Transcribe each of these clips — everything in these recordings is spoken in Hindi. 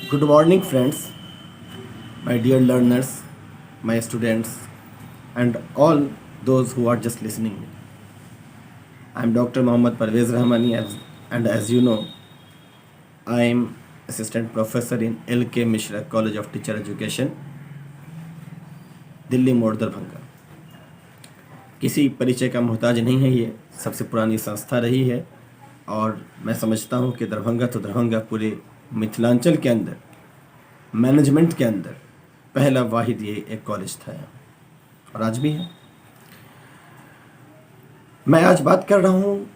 Good morning, friends, my dear learners, my students, and all those who are just listening. I am Dr. Mohammad Parvez Rahmani, and as you know, I am Assistant Professor in L.K. Mishra College of Teacher Education, Delhi मोड़ दरभंगा। किसी परिचय का मोहताज नहीं है, ये सबसे पुरानी संस्था रही है और मैं समझता हूँ कि दरभंगा तो दरभंगा पूरे मिथिलांचल के अंदर मैनेजमेंट के अंदर पहला वाहिद ये एक कॉलेज था और आज भी है। मैं आज बात कर रहा हूँ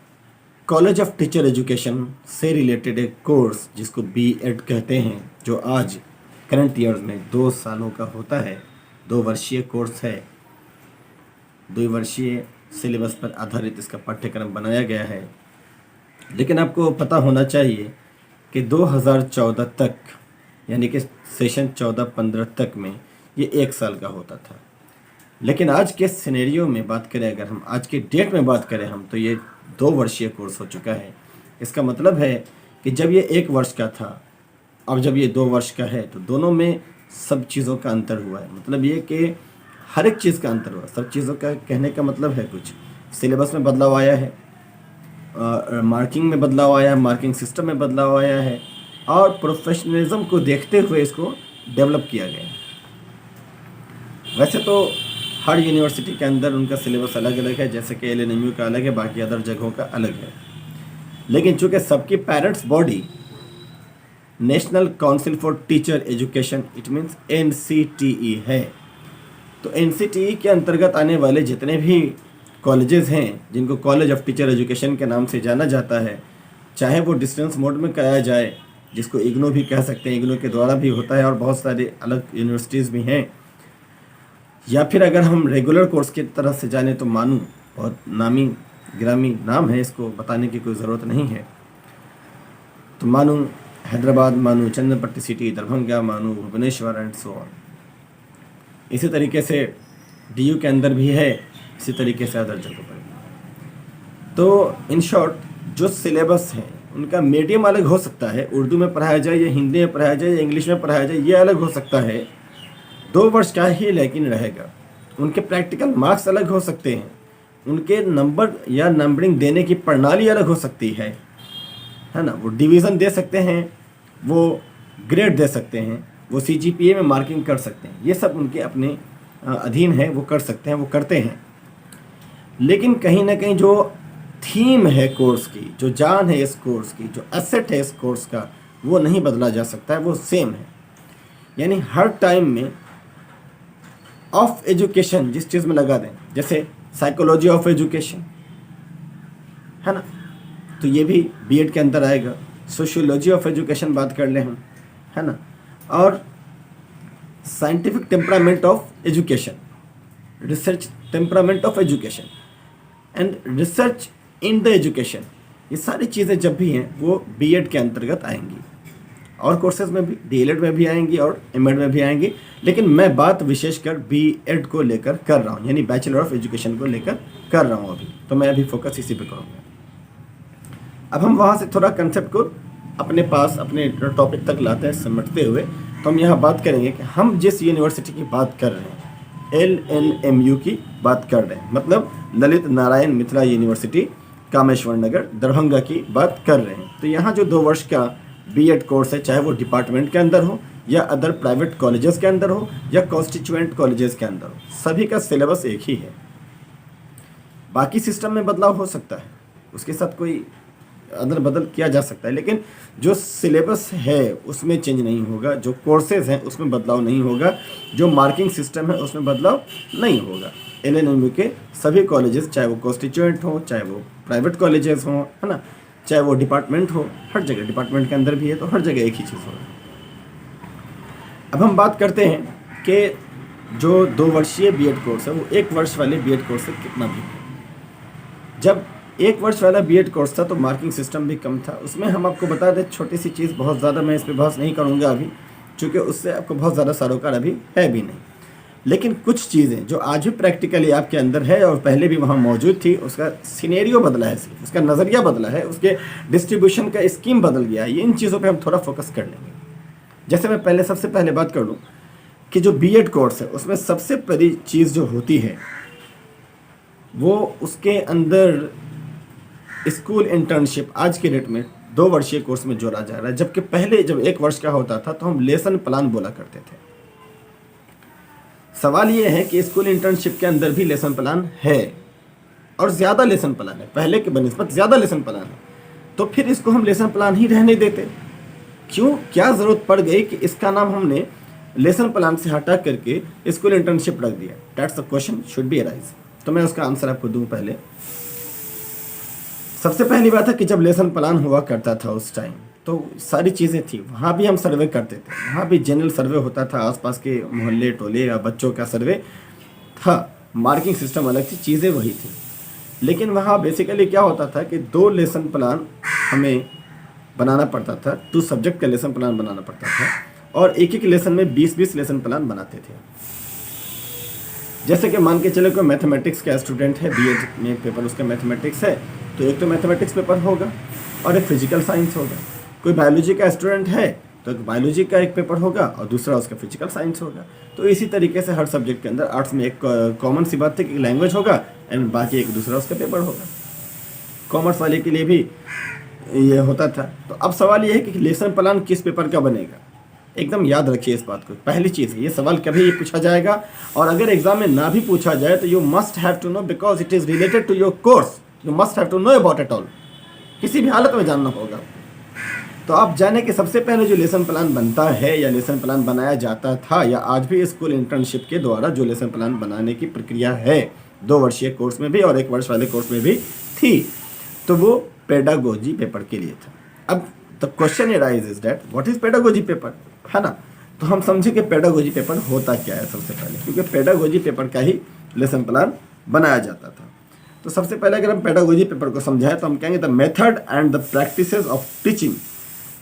कॉलेज ऑफ टीचर एजुकेशन से रिलेटेड एक कोर्स जिसको B.Ed कहते हैं, जो आज करंट ईयर्स में 2 सालों का होता है। 2 वर्षीय कोर्स है, 2 वर्षीय सिलेबस पर आधारित इसका पाठ्यक्रम बनाया गया है। लेकिन आपको पता होना चाहिए कि 2014 तक, यानी कि सेशन 14-15 तक में ये 1 साल का होता था। लेकिन आज के सिनेरियो में बात करें, अगर हम आज के डेट में बात करें हम, तो ये 2 वर्षीय कोर्स हो चुका है। इसका मतलब है कि जब ये 1 वर्ष का था, अब जब ये 2 वर्ष का है, तो दोनों में सब चीज़ों का अंतर हुआ है। मतलब ये कि हर एक चीज़ का अंतर हुआ। सब चीज़ों का कहने का मतलब है कुछ सिलेबस में बदलाव आया है, मार्किंग में बदलाव आया है, मार्किंग सिस्टम में बदलाव आया है, और प्रोफेशनलिज्म को देखते हुए इसको डेवलप किया गया है। वैसे तो हर यूनिवर्सिटी के अंदर उनका सिलेबस अलग अलग है, जैसे कि LNMU का अलग है, बाकी अदर जगहों का अलग है। लेकिन चूँकि सबकी parents body national council for teacher education, it means NCTE है, तो NCTE के अंतर्गत आने वाले जितने भी कॉलेजेस हैं, जिनको कॉलेज ऑफ टीचर एजुकेशन के नाम से जाना जाता है, चाहे वो डिस्टेंस मोड में कराया जाए, जिसको IGNOU भी कह सकते हैं, IGNOU के द्वारा भी होता है और बहुत सारे अलग यूनिवर्सिटीज़ भी हैं, या फिर अगर हम रेगुलर कोर्स की तरफ से जाने तो मानू, बहुत नामी गिरामी नाम है, इसको बताने की कोई ज़रूरत नहीं है। तो मानू हैदराबाद, मानू चंद्रपट्टी सिटी, दरभंगा, मानू भुवनेश्वर एंड सो ऑन। इसी तरीके से DU के अंदर भी है, इसी तरीके से अदर जगहों पर भी। तो इन शॉर्ट जो सिलेबस है उनका मीडियम अलग हो सकता है, उर्दू में पढ़ाया जाए या हिंदी में पढ़ाया जाए या इंग्लिश में पढ़ाया जाए, ये अलग हो सकता है। 2 वर्ष का ही लेकिन रहेगा। उनके प्रैक्टिकल मार्क्स अलग हो सकते हैं, उनके नंबर या नंबरिंग देने की प्रणाली अलग हो सकती है ना। वो डिवीज़न दे सकते हैं, वो ग्रेड दे सकते हैं, वो CGPA में मार्किंग कर सकते हैं। ये सब उनके अपने अधीन है, वो कर सकते हैं, वो करते हैं। लेकिन कहीं ना कहीं जो थीम है कोर्स की, जो जान है इस कोर्स की, जो एसेट है इस कोर्स का, वो नहीं बदला जा सकता है, वो सेम है। यानी हर टाइम में ऑफ एजुकेशन जिस चीज़ में लगा दें, जैसे साइकोलॉजी ऑफ एजुकेशन है ना, तो ये भी B.Ed के अंदर आएगा। सोशियोलॉजी ऑफ एजुकेशन बात कर लें हम, है ना, और scientific temperament of education, research temperament of education and research in the education, ये सारी चीज़ें जब भी हैं वो B.Ed के अंतर्गत आएंगी। और कोर्सेज में भी DLED में भी आएंगी और M.Ed में भी आएंगी। लेकिन मैं बात विशेषकर B.Ed को लेकर कर रहा हूँ, यानी बैचलर ऑफ एजुकेशन को लेकर कर रहा हूँ अभी, तो मैं अभी फोकस इसी पे करूँगा। अब हम वहाँ से थोड़ा कंसेप्ट को अपने पास, अपने टॉपिक तक लाते हैं समेटते हुए। तो हम यहाँ बात करेंगे कि हम जिस यूनिवर्सिटी की बात कर रहे हैं, LNMU की बात कर रहे हैं, मतलब ललित नारायण मिथिला यूनिवर्सिटी कामेश्वर नगर दरभंगा की बात कर रहे हैं। तो यहाँ जो 2 वर्ष का B.Ed कोर्स है, चाहे वो डिपार्टमेंट के अंदर हो या अदर प्राइवेट कॉलेजेस के अंदर हो या कॉन्स्टिट्यूएंट कॉलेजेस के अंदर हो, सभी का सिलेबस एक ही है। बाकी सिस्टम में बदलाव हो सकता है, उसके साथ कोई अदल बदल किया जा सकता है, लेकिन जो सिलेबस है उसमें चेंज नहीं होगा, जो कोर्सेज हैं उसमें बदलाव नहीं होगा, जो मार्किंग सिस्टम है उसमें बदलाव नहीं होगा। LNMU के सभी कॉलेजेस, चाहे वो कॉन्स्टिट्यूएंट हो, चाहे वो प्राइवेट कॉलेजेस हों, है ना, चाहे वो डिपार्टमेंट हो, हर जगह, डिपार्टमेंट के अंदर भी है तो हर जगह एक ही चीज़ होगा। अब हम बात करते हैं कि जो 2 वर्षीय B.Ed कोर्स है वो 1 वर्ष वाले B.Ed कोर्स से कितना भी है। जब 1 वर्ष वाला B.Ed कोर्स था तो मार्किंग सिस्टम भी कम था। उसमें हम आपको बता दें छोटी सी चीज़, बहुत ज़्यादा मैं इस पर बहस नहीं करूँगा अभी, चूँकि उससे आपको बहुत ज़्यादा सरोकार अभी है भी नहीं। लेकिन कुछ चीज़ें जो आज भी प्रैक्टिकली आपके अंदर है और पहले भी वहाँ मौजूद थी, उसका सिनेरियो बदला है, सिर्फ उसका नज़रिया बदला है, उसके डिस्ट्रीब्यूशन का स्कीम बदल गया है। इन चीज़ों पे हम थोड़ा फोकस कर लेंगे। जैसे मैं पहले सबसे पहले बात कर लूँ कि जो बीएड कोर्स है उसमें सबसे बड़ी चीज़ जो होती है वो उसके अंदर स्कूल इंटर्नशिप आज के डेट में 2 वर्षीय कोर्स में जोड़ा जा रहा है, जबकि पहले जब 1 वर्ष का होता था तो हम लेसन प्लान बोला करते थे। सवाल ये है कि स्कूल इंटर्नशिप के अंदर भी लेसन प्लान है और ज़्यादा लेसन प्लान है, पहले के बनिस्बत ज़्यादा लेसन प्लान है, तो फिर इसको हम लेसन प्लान ही रहने देते क्यों? क्या ज़रूरत पड़ गई कि इसका नाम हमने लेसन प्लान से हटा करके स्कूल इंटर्नशिप रख दिया? That's the question should be arise. तो मैं उसका आंसर आपको दूं। पहले सबसे पहली बात है कि जब लेसन प्लान हुआ करता था उस टाइम तो सारी चीज़ें थी, वहाँ भी हम सर्वे करते थे, वहाँ भी जनरल सर्वे होता था, आसपास के मोहल्ले टोले या बच्चों का सर्वे था, मार्किंग सिस्टम अलग थी, चीज़ें वही थी। लेकिन वहाँ बेसिकली क्या होता था कि 2 लेसन प्लान हमें बनाना पड़ता था, 2 सब्जेक्ट का लेसन प्लान बनाना पड़ता था और एक लेसन में 20-20 लेसन प्लान बनाते थे। जैसे कि मान के चले कोई मैथमेटिक्स का स्टूडेंट है, बीएड में पेपर उसका मैथमेटिक्स है, तो एक तो मैथमेटिक्स पेपर होगा और एक फिजिकल साइंस होगा। कोई बायोलॉजी का स्टूडेंट है तो बायोलॉजी का एक पेपर होगा और दूसरा उसका फिजिकल साइंस होगा। तो इसी तरीके से हर सब्जेक्ट के अंदर आर्ट्स में एक कॉमन सी बात है कि लैंग्वेज होगा एंड बाकी एक दूसरा उसका पेपर होगा। कॉमर्स वाले के लिए भी ये होता था। तो अब सवाल ये है कि लेसन प्लान किस पेपर का बनेगा। एकदम याद रखिए इस बात को, पहली चीज़ है ये सवाल कभी ये पूछा जाएगा और अगर एग्जाम में ना भी पूछा जाए तो you must have to know because it is related to your course, you must have to know about it all, किसी भी हालत में जानना होगा। तो आप जाने कि सबसे पहले जो लेसन प्लान बनता है या लेसन प्लान बनाया जाता था या आज भी स्कूल इंटर्नशिप के द्वारा जो लेसन प्लान बनाने की प्रक्रिया है 2 वर्षीय कोर्स में भी और 1 वर्ष वाले कोर्स में भी थी, तो वो पेडागोजी पेपर के लिए था। अब the question arise is that what is pedagogy paper, है ना। तो हम समझे कि पेडागोजी पेपर होता क्या है सबसे पहले, क्योंकि पेडागोजी पेपर का ही लेसन प्लान बनाया जाता था। तो सबसे पहले अगर हम पेडागोजी पेपर को समझाएं तो हम कहेंगे the method and the practices of teaching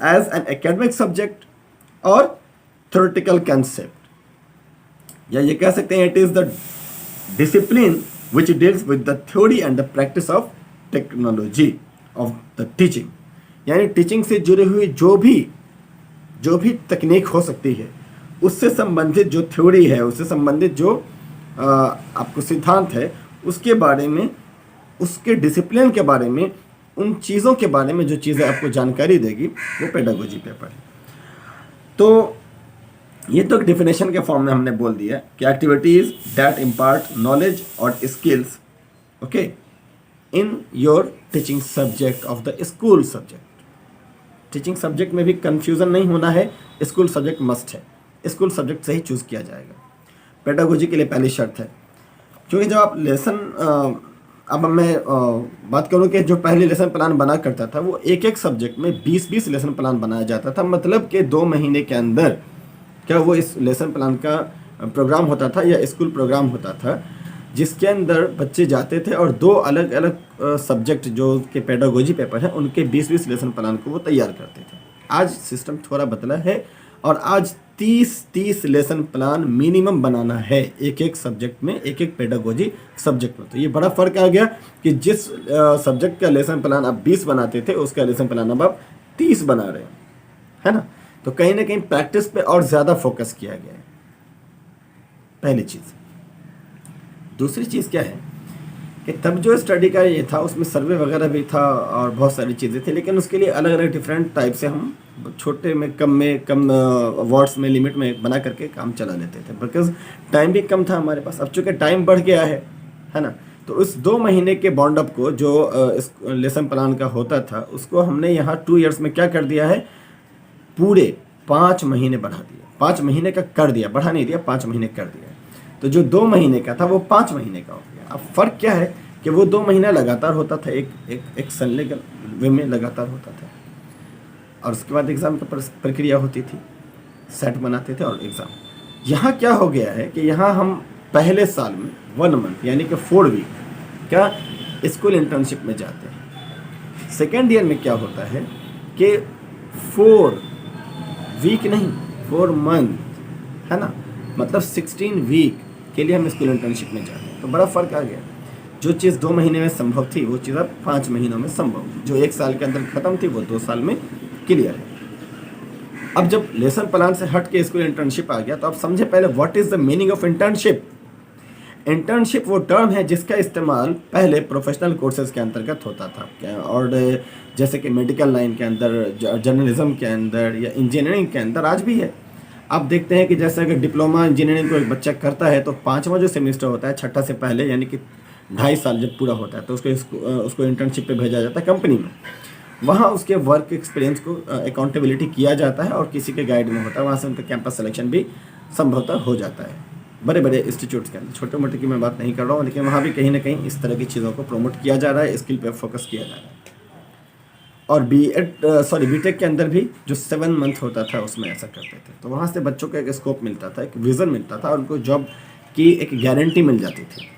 as an academic subject और थ्योरेटिकल कंसेप्ट, या ये कह सकते हैं it is the discipline which deals with the theory and the practice of technology of the teaching, यानी टीचिंग से जुड़ी हुई जो भी तकनीक हो सकती है उससे संबंधित जो थ्योरी है, उससे संबंधित जो आपको सिद्धांत है उसके बारे में, उसके डिसिप्लिन के बारे में, उन चीज़ों के बारे में जो चीज़ें आपको जानकारी देगी वो पेडागोजी पेपर है। तो ये तो एक डिफिनेशन के फॉर्म में हमने बोल दिया कि एक्टिविटीज़ दैट इम्पार्ट नॉलेज और skills okay in your teaching subject of the school subject. Teaching subject में भी कंफ्यूजन नहीं होना है, स्कूल सब्जेक्ट मस्ट है, स्कूल सब्जेक्ट से ही चूज़ किया जाएगा। पेडागोजी के लिए पहली शर्त है, क्योंकि जब आप लेसन अब मैं बात करूँ कि जो पहले लेसन प्लान बना करता था वो एक सब्जेक्ट में 20-20 लेसन प्लान बनाया जाता था, मतलब कि 2 महीने के अंदर क्या वो इस लेसन प्लान का प्रोग्राम होता था या स्कूल प्रोग्राम होता था जिसके अंदर बच्चे जाते थे और 2 अलग अलग सब्जेक्ट जो के पेडागोजी पेपर हैं उनके 20-20 लेसन प्लान को वो तैयार करते थे। आज सिस्टम थोड़ा बदला है और आज 30 लेसन प्लान मिनिमम बनाना है एक सब्जेक्ट में, एक पेडागोजी सब्जेक्ट में। तो ये बड़ा फ़र्क आ गया कि जिस सब्जेक्ट का लेसन प्लान आप 20 बनाते थे उसका लेसन प्लान अब आप 30 बना रहे हैं, है ना। तो कहीं ना कहीं प्रैक्टिस पे और ज़्यादा फोकस किया गया है, पहली चीज़। दूसरी चीज़ क्या है कि तब जो स्टडी का ये था उसमें सर्वे वगैरह भी था और बहुत सारी चीज़ें थी, लेकिन उसके लिए अलग अलग डिफरेंट टाइप से हम छोटे में कम वर्ड्स में लिमिट में बना करके काम चला लेते थे, बिकॉज टाइम भी कम था हमारे पास। अब चूँकि टाइम बढ़ गया है ना, तो उस 2 महीने के बॉन्ड अप को जो इस लेसन प्लान का होता था उसको हमने यहाँ 2 ईयर्स में क्या कर दिया है, पूरे 5 महीने बढ़ा दिया, 5 महीने का कर दिया, बढ़ा नहीं दिया, 5 महीने कर दिया। तो जो 2 महीने का था वो 5 महीने का हो गया। अब फ़र्क क्या है कि वो 2 महीना लगातार होता था, एक संलग्न वे में लगातार होता था और उसके बाद एग्ज़ाम की प्रक्रिया होती थी, सेट बनाते थे और एग्ज़ाम। यहाँ क्या हो गया है कि यहाँ हम पहले साल में 1 मंथ यानी कि 4 वीक क्या स्कूल इंटर्नशिप में जाते हैं। सेकेंड ईयर में क्या होता है कि 4 वीक नहीं 4 मंथ, है ना, मतलब 16 वीक के लिए हम स्कूल इंटर्नशिप में जाते हैं। तो बड़ा फ़र्क आ गया, जो चीज़ 2 महीने में संभव थी वो चीज़ अब 5 महीनों में संभव, जो 1 साल के अंदर ख़त्म थी वो 2 साल में क्लियर है। अब जब लेसन प्लान से हट के स्कूल इंटर्नशिप आ गया तो आप समझे पहले what is the meaning of internship. Internship वो टर्म है जिसका इस्तेमाल पहले प्रोफेशनल कोर्सेज के अंतर्गत होता था और जैसे कि मेडिकल लाइन के अंदर, जर्नलिज्म के अंदर या इंजीनियरिंग के अंदर आज भी है। आप देखते हैं कि जैसे अगर डिप्लोमा इंजीनियरिंग को एक बच्चा करता है तो 5वां जो सेमेस्टर होता है छठा से पहले, यानी कि 2.5 साल जब पूरा होता है तो उसको इंटर्नशिप पे भेजा जाता है कंपनी में। वहाँ उसके वर्क एक्सपीरियंस को अकाउंटेबिलिटी किया जाता है और किसी के गाइड में होता है, वहाँ से उनका कैंपस सिलेक्शन भी संभवतः हो जाता है बड़े बड़े इंस्टीट्यूट्स के अंदर। छोटे मोटे की मैं बात नहीं कर रहा हूँ, लेकिन वहाँ भी कहीं ना कहीं इस तरह की चीज़ों को प्रमोट किया जा रहा है, स्किल पे फोकस किया जा रहा है। और बीटेक के अंदर भी जो 7 मंथ होता था उसमें ऐसा करते थे, तो वहाँ से बच्चों को एक स्कोप मिलता था, एक विज़न मिलता था और उनको जॉब की एक गारंटी मिल जाती थी।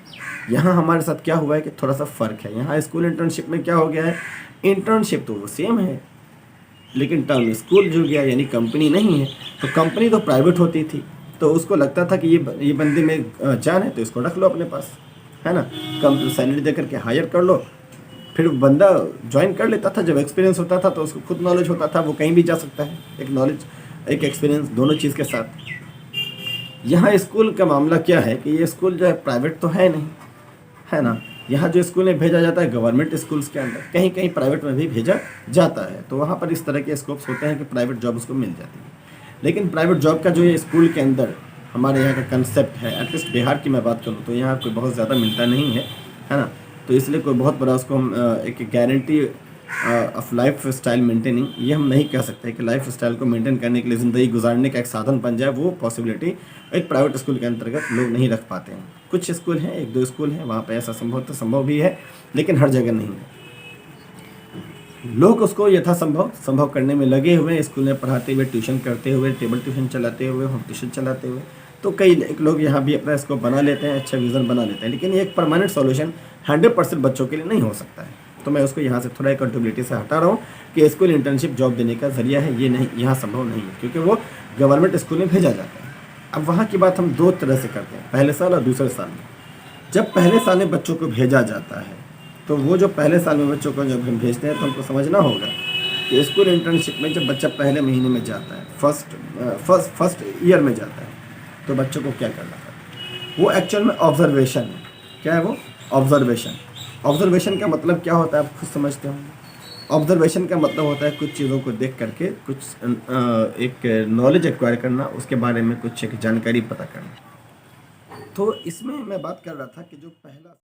यहाँ हमारे साथ क्या हुआ है कि थोड़ा सा फ़र्क है। यहाँ स्कूल इंटर्नशिप में क्या हो गया है, इंटर्नशिप तो वो सेम है लेकिन टर्म स्कूल जुड़ गया, यानी कंपनी नहीं है। तो कंपनी तो प्राइवेट होती थी तो उसको लगता था कि ये बंदे में जान है तो इसको रख लो अपने पास, है ना, कम सैलरी दे करके हायर कर लो। फिर बंदा ज्वाइन कर लेता था, जब एक्सपीरियंस होता था तो उसको खुद नॉलेज होता था, वो कहीं भी जा सकता है, एक नॉलेज एक एक्सपीरियंस दोनों चीज़ के साथ। यहाँ स्कूल का मामला क्या है कि ये स्कूल जो है प्राइवेट तो है नहीं, है ना। यहाँ जो स्कूल में भेजा जाता है गवर्नमेंट स्कूल्स के अंदर, कहीं कहीं प्राइवेट में भी भेजा जाता है, तो वहाँ पर इस तरह के स्कोप्स होते हैं कि प्राइवेट जॉब उसको मिल जाती है। लेकिन प्राइवेट जॉब का जो ये स्कूल के अंदर हमारे यहाँ का कंसेप्ट है, एटलीस्ट बिहार की मैं बात करूँ तो यहाँ कोई बहुत ज़्यादा मिलता नहीं है ना। तो इसलिए कोई बहुत बड़ा उसको हम एक guarantee of life style maintaining, ये हम नहीं कह सकते कि लाइफ स्टाइल को मेंटेन करने के लिए, ज़िंदगी गुजारने का एक साधन बन जाए, वो पॉसिबिलिटी एक प्राइवेट स्कूल के अंतर्गत लोग नहीं रख पाते हैं। कुछ स्कूल हैं, 1-2 स्कूल हैं वहाँ पे ऐसा संभव भी है, लेकिन हर जगह नहीं है। लोग उसको यथासंभव करने में लगे हुए हैं, स्कूल में पढ़ाते हुए, ट्यूशन करते हुए, टेबल ट्यूशन चलाते हुए, होम ट्यूशन चलाते हुए। तो कई लोग यहाँ भी अपना इसको बना लेते हैं, अच्छा विज़न बना लेते हैं, लेकिन ये एक परमानेंट सॉल्यूशन 100% बच्चों के लिए नहीं हो सकता है। तो मैं उसको यहाँ से थोड़ा अकाउंटेबिलिटी से हटा रहा हूँ कि स्कूल इंटर्नशिप जॉब देने का जरिया है, ये नहीं, यहाँ संभव नहीं है, क्योंकि वो गवर्नमेंट स्कूल में भेजा जाता है। अब वहाँ की बात हम 2 तरह से करते हैं, पहले साल और दूसरे साल में। जब पहले साल में बच्चों को भेजा जाता है तो वो जो पहले साल में बच्चों को जब हम भेजते हैं तो हमको समझना होगा कि स्कूल इंटर्नशिप में जब बच्चा पहले महीने में जाता है, फर्स्ट ईयर में जाता है, तो बच्चों को क्या करना है, वो एक्चुअल में ऑब्जर्वेशन है। क्या है वो ऑब्जर्वेशन का मतलब क्या होता है आप खुद समझते हो। ऑब्जर्वेशन का मतलब होता है कुछ चीज़ों को देख करके कुछ एक नॉलेज एक्वायर करना, उसके बारे में कुछ एक जानकारी पता करना। तो इसमें मैं बात कर रहा था कि जो पहला